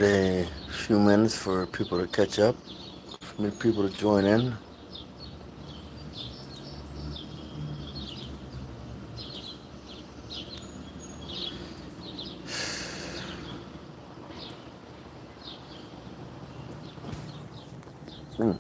A few minutes for people to catch up, for people to join in. Mm,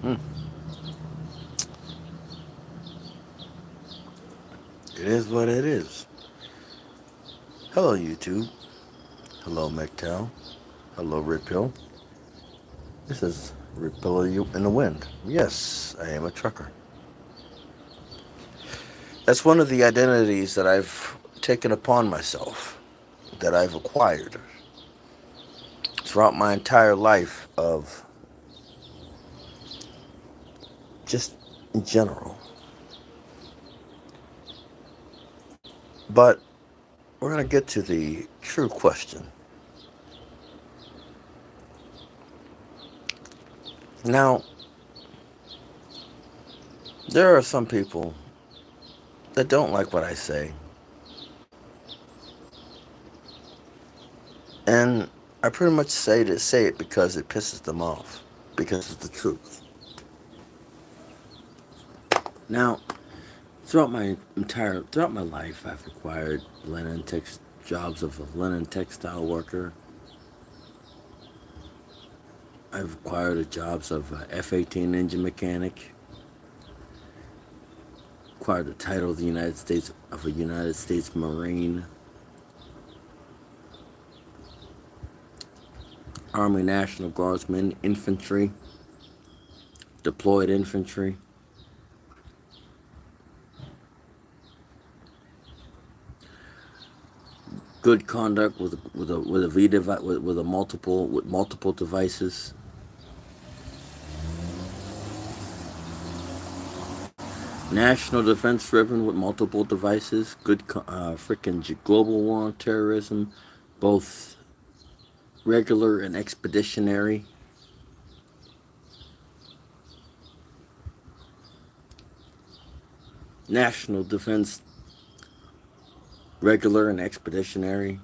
mm. It is what it is. Hello, YouTube. Hello, McTow. Hello, Rip Hill. This is Rip Hill in the Wind. Yes, I am a trucker. That's one of the identities that I've taken upon myself, that I've acquired throughout my entire life of just in general. But we're going to get to the true question. Now, there are some people that don't like what I say, and I pretty much say it because it pisses them off, because it's the truth. Now, throughout my life, I've acquired jobs of a linen textile worker. I've acquired the jobs of a F-18 engine mechanic. Acquired the title of a United States Marine. Army National Guardsman, infantry, deployed infantry. Good conduct with multiple devices. National defense ribbon with multiple devices. Good freaking global war on terrorism, both regular and expeditionary. National defense regular and expeditionary.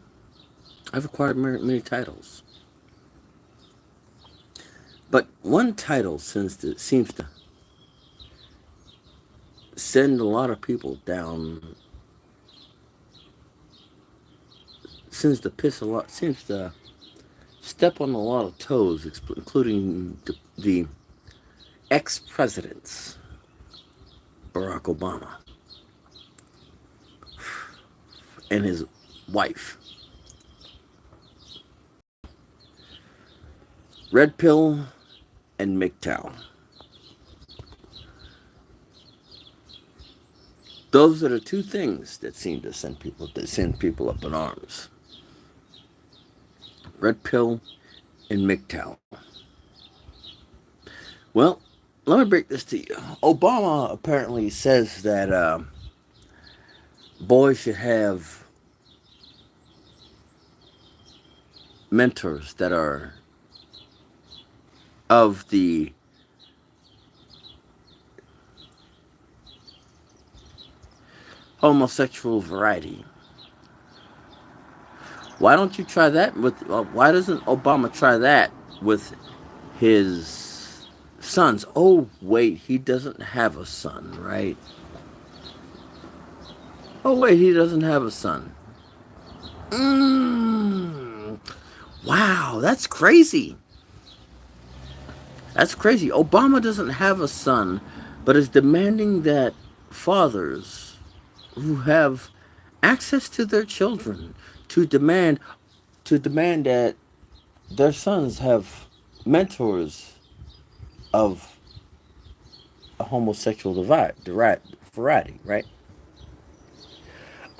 I've acquired many titles. But one title seems to send a lot of people down, seems to step on a lot of toes, including the ex-presidents, Barack Obama and his wife. Red Pill and MGTOW. Those are the two things that seem to send people up in arms. Red Pill and MGTOW. Well, let me break this to you. Obama apparently says that boys should have mentors that are of the homosexual variety. Why don't you try that why doesn't Obama try that with his sons? Oh, wait, he doesn't have a son, right? Oh, wait, he doesn't have a son. Wow, that's crazy. That's crazy. Obama doesn't have a son, but is demanding that fathers who have access to their children to demand that their sons have mentors of a homosexual variety, right?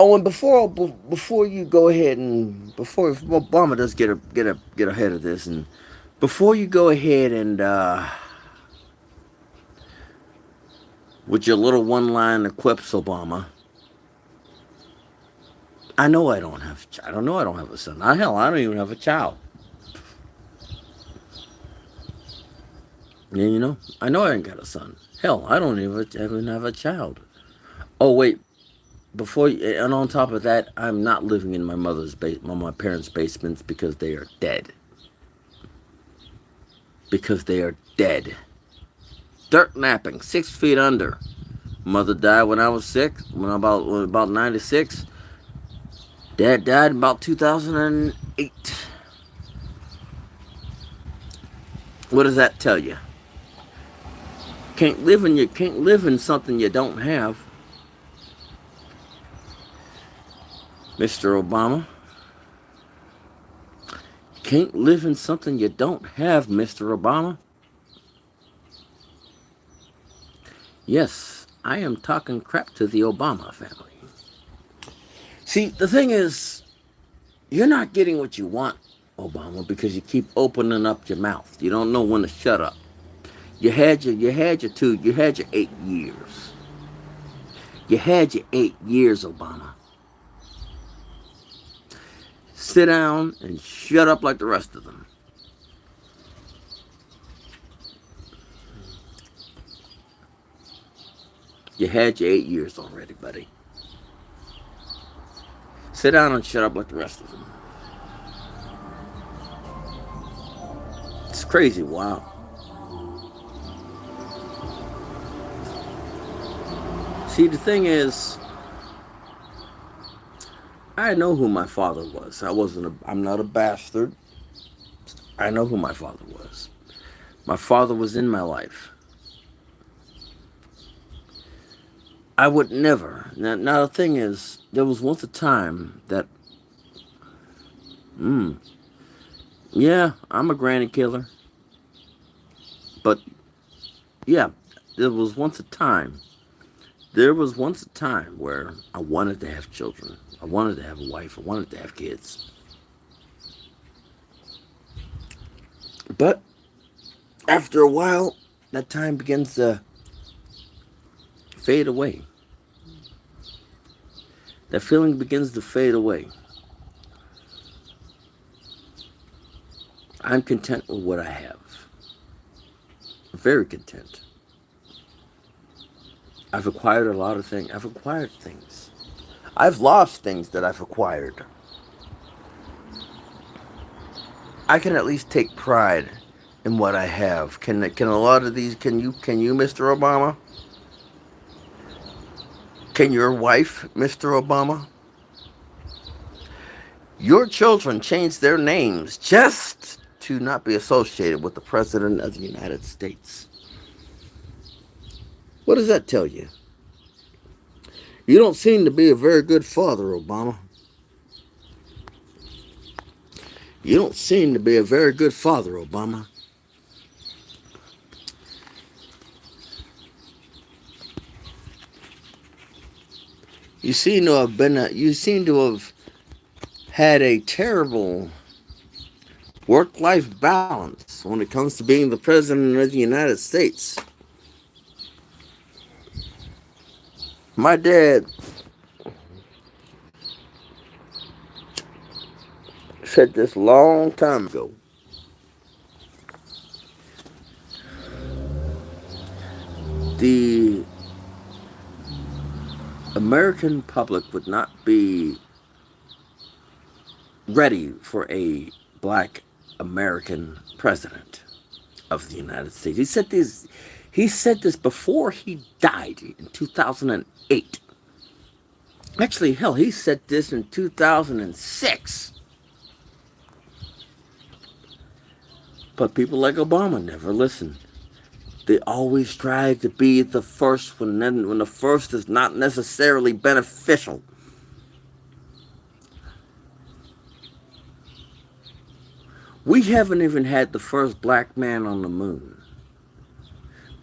Oh, and before you go ahead and before Obama does get ahead of this, and before you go ahead and with your little one line quips, Obama, I know I don't have. I don't know I don't have a son. Hell, I don't even have a child. Yeah, you know, I know I ain't got a son. Hell, I don't even have a child. Oh wait, and on top of that, I'm not living in my parents' basements because they are dead. Because they are dead. Dirt napping, 6 feet under. Mother died when I was sick. When about 96. Dad died about 2008. What does that tell you? Can't live in something you don't have. Mr. Obama. Can't live in something you don't have, Mr. Obama. Yes, I am talking crap to the Obama family. See, the thing is, you're not getting what you want, Obama, because you keep opening up your mouth. You don't know when to shut up. You had your 8 years. You had your 8 years, Obama. Sit down and shut up like the rest of them. You had your 8 years already, buddy. Sit down and shut up like the rest of them. It's crazy. Wow. See, the thing is, I know who my father was. I'm not a bastard. I know who my father was. My father was in my life. I would never. Now the thing is, there was once a time that, yeah, I'm a granny killer. But, yeah, there was once a time where I wanted to have children. I wanted to have a wife. I wanted to have kids. But after a while, that time begins to fade away. That feeling begins to fade away. I'm content with what I have. Very content. I've acquired a lot of things. I've acquired things. I've lost things that I've acquired. I can at least take pride in what I have. Can a lot of these? Can you, Mr. Obama? Can your wife, Mr. Obama? Your children changed their names just to not be associated with the President of the United States. What does that tell you? You don't seem to be a very good father, Obama. You don't seem to be a very good father, Obama. You seem to have had a terrible work-life balance when it comes to being the President of the United States. My dad said this long time ago. The American public would not be ready for a black American president of the United States. He said this before he died in 2008. Actually, hell, he said this in 2006. But people like Obama never listen. They always try to be the first when the first is not necessarily beneficial. We haven't even had the first black man on the moon.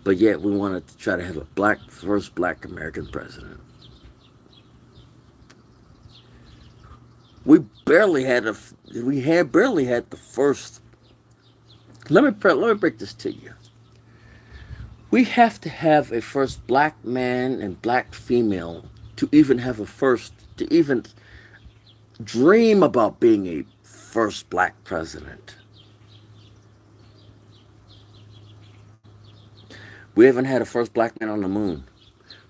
But yet we wanted to try to have a first black American president. We barely had the first. Let me break this to you. We have to have a first black man and black female to even have a first, to even dream about being a first black president. We haven't had a first black man on the moon.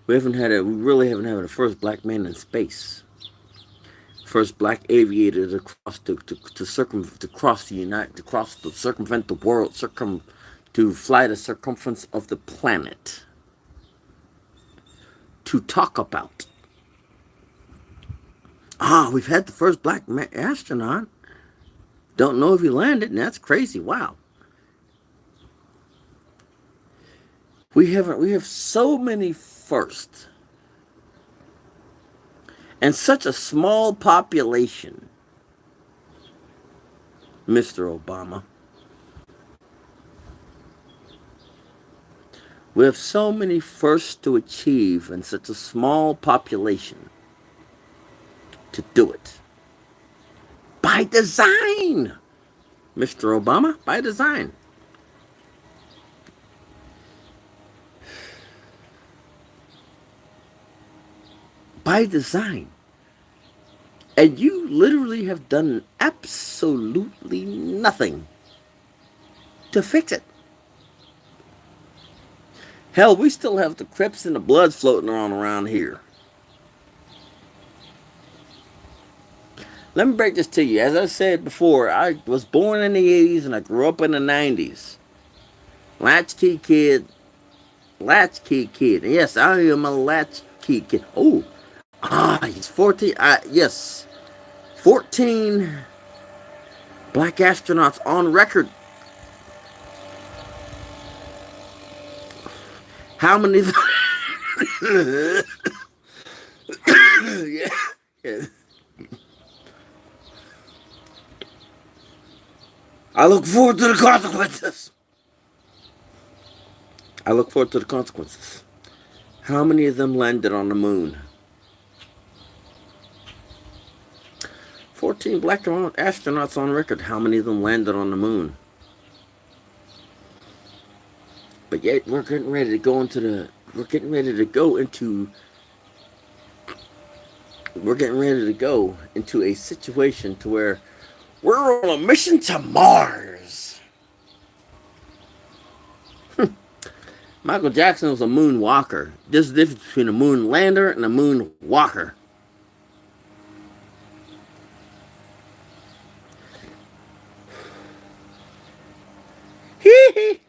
We really haven't had a first black man in space. First black aviator to cross to circumvent the world, to fly the circumference of the planet, to talk about. We've had the first black astronaut. Don't know if he landed, and that's crazy. Wow. We have so many firsts and such a small population, Mr. Obama. We have so many firsts to achieve and such a small population to do it. By design, Mr. Obama, by design. By design. And you literally have done absolutely nothing to fix it. Hell, we still have the Crips and the Bloods floating around here. Let me break this to you. As I said before, I was born in the 80s and I grew up in the 90s. Latchkey kid. Latchkey kid. Yes, I am a latchkey kid. Oh, he's 14. Yes, 14 black astronauts on record. How many? Yeah. I look forward to the consequences. How many of them landed on the moon? 14 black astronauts on record. How many of them landed on the moon? But yet we're getting ready to go into a situation to where we're on a mission to Mars. Michael Jackson was a moon walker. There's the difference between a moon lander and a moon walker. Hee.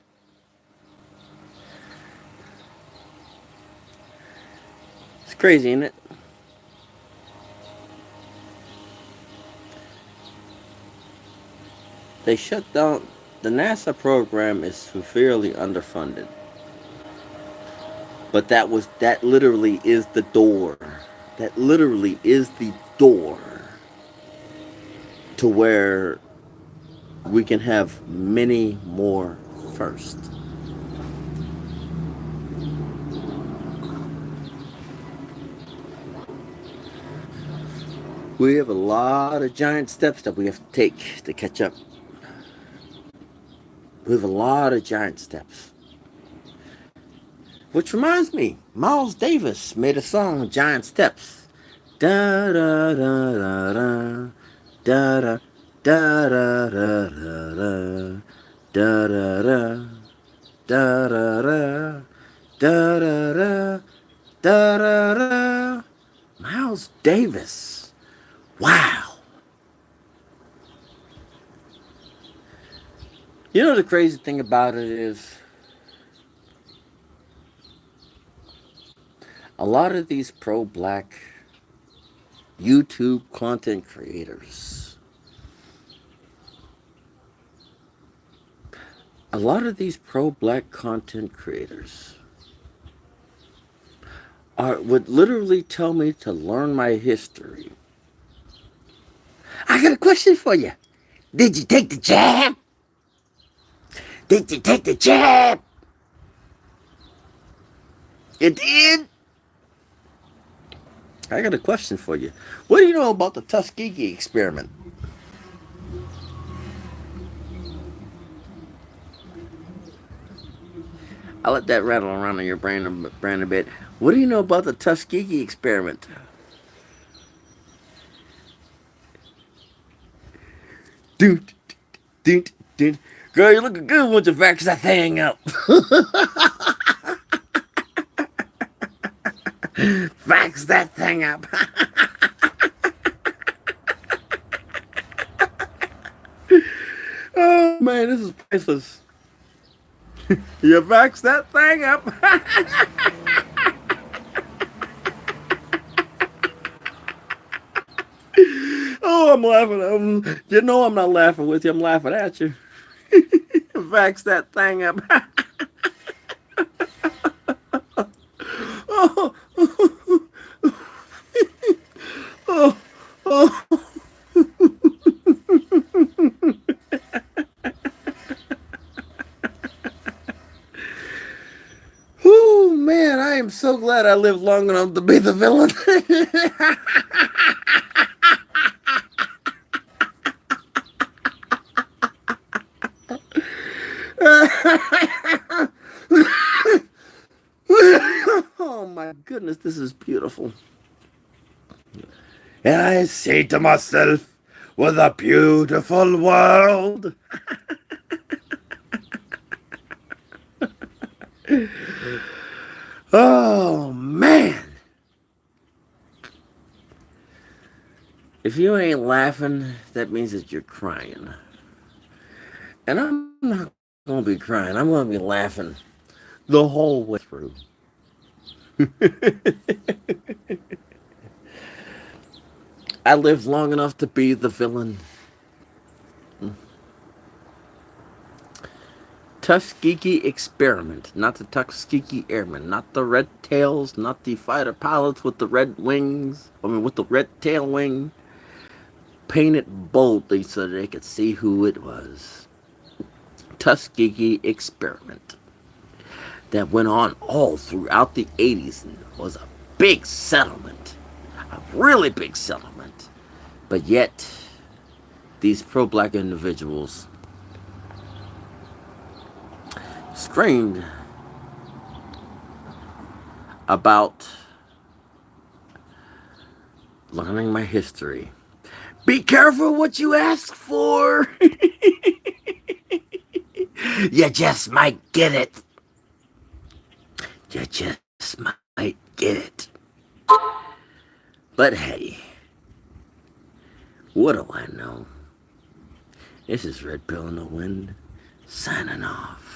It's crazy, isn't it? They shut down. The NASA program is severely underfunded. But that literally is the door. That literally is the door to where we can have many more firsts. We have a lot of giant steps that we have to take to catch up. We have a lot of giant steps. Which reminds me, Miles Davis made a song, Giant Steps. Da da da da da da da da da da da da da da da da da. Miles Davis. Wow. You know the crazy thing about it is, a lot of these pro-black YouTube content creators, would literally tell me to learn my history. I got a question for you. Did you take the jab? Did you take the jab? You did? I got a question for you. What do you know about the Tuskegee experiment? I'll let that rattle around in your brain a bit. What do you know about the Tuskegee experiment? Doot, doot, doot. Girl, you looking good once you vax that thing up. Vax that thing up. Oh man, this is priceless. You vax that thing up. Oh, I'm laughing. You know I'm not laughing with you. I'm laughing at you. Vax that thing up. Oh, oh, oh. Oh man, I am so glad I lived long enough to be the villain. Oh my goodness, this is beautiful. And I say to myself, what a beautiful world. Oh man. If you ain't laughing, that means that you're crying. And I'm not going to be crying. I'm going to be laughing the whole way through. I lived long enough to be the villain. Tuskegee Experiment, not the Tuskegee Airmen, not the Red Tails, not the fighter pilots with the red wings, with the red tail wing, painted boldly so they could see who it was. Tuskegee Experiment that went on all throughout the 80s and was a big settlement, a really big settlement. But yet, these pro-black individuals screamed about learning my history. Be careful what you ask for. You just might get it. You just might get it. But hey, what do I know? This is Red Pill in the Wind, signing off.